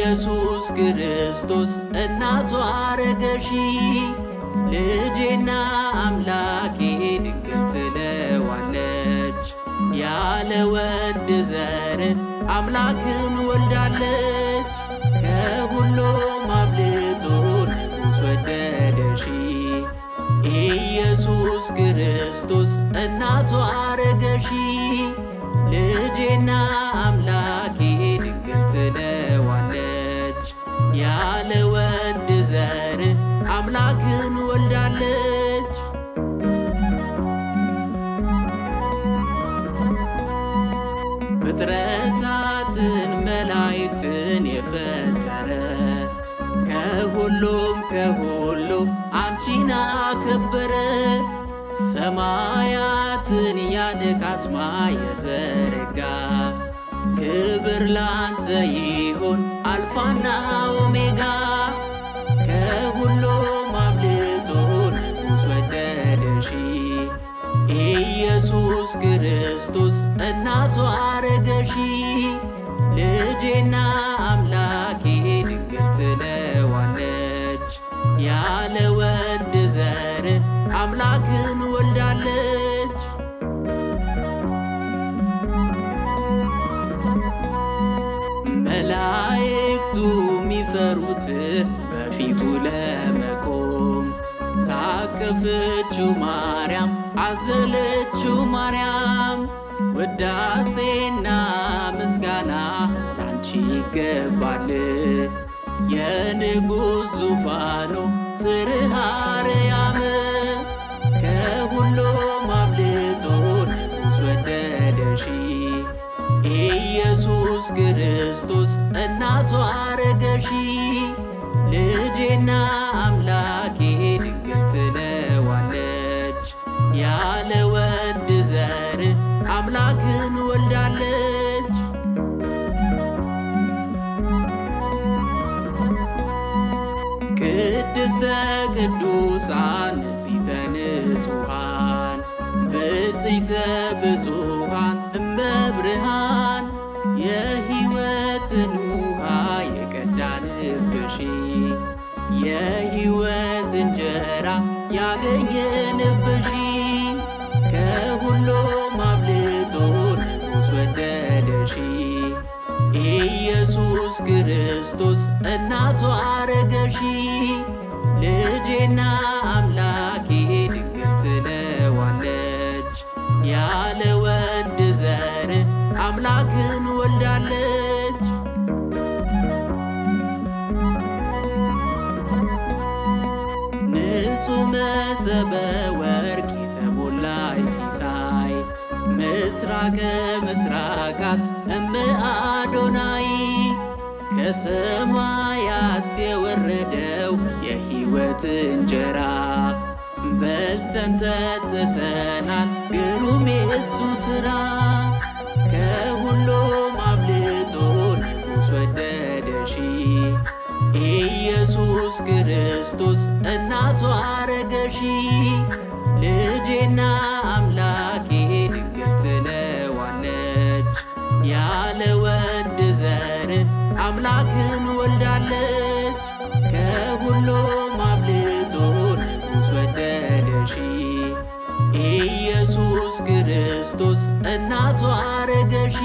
ኢየሱስ ክርስቶስ እናቱ አረገሺ ልጄና አምላኬ ድንግል ትለዋለች። ያለ ወንድ ዘር አምላክን ወልዳለች። ከሁሉም አብልጦ ንጉሥ ወደደሺ ኢየሱስ ክርስቶስ እናቱ አረገሺ ልጄና አምላኬ ድንግል ትለዋለች። ያለ ወንድ ዘር አምላክን ወልዳለች። ፍጥረታትን መላእክትን የፈጠረ ከሁሉ አንቺን አከበረ። ሰማያትን ያለ ካስማ የዘረጋ ክብር ላንተ ይሁን አልፋና ኦሜጋ። ከሁሉም አብልጦ ንጉሥ ወደደሺ ኢየሱስ ክርስቶስ እናቱ አረገሺ ልጄና አምላኬ ድንግል ትለዋለች። ያለ ወንድ ዘር አምላክን ወልዳለች። መላእክቱ ሚፈሩት በፊቱ ለመቆም ታቀፈችው ማርያም አዘለችው ማርያም። ውዳሴና ምስጋና ላንቺ ይገባል። የንጉሥ ዙፋኑ ጽርሐ አርያም። ከሁሉም አብልጦ ንጉሥ ወደደሺ ኢየሱስ ክርስቶስ እናቱ አረገሺ ልጄና አምላኬ ድንግል ትለዋለች። ያለ ወንድ ዘር አምላክን ወልዳለች። ቅድስተ ቅዱሳን ንጽሕተ ንጹሐን ብፅዕተ ብፁዓን እመብርሃን የሕይወትን ውሃ የቀዳንብሽ የሕይወት እንጀራ ያገኘንብሽ ከሁሉም አብልጦ ንጉሥ ወደደሺ ኢየሱስ ክርስቶስ እናቱ አረገሺ ልጄና አምላኬ ድንግል ትለዋለች። ያለ ወንድ ዘር አምላክን ወልዳለች። ንጹሕ መሶበ ወርቅ የተሞላች ሲሳይ ምስራቀ ምስራቃት እመ አዶናይ ከሰማያት የወረደው የሕይወት እንጀራ በልተን ጠጥተናል ግሩም የእሱ ሥራ። ከሁሉም አብልጦ ንጉሥ ወደደሺ ኢየሱስ ክርስቶስ እናቱ አረገሺ ልጄና አምላኬ ድንግል ትለዋለች። ያለ ወንድ ዘር አምላክን ወልዳለች። ከሁሉም አብልጦ ንጉሥ ወደደሺ ኢየሱስ ክርስቶስ እናቱ አረገሺ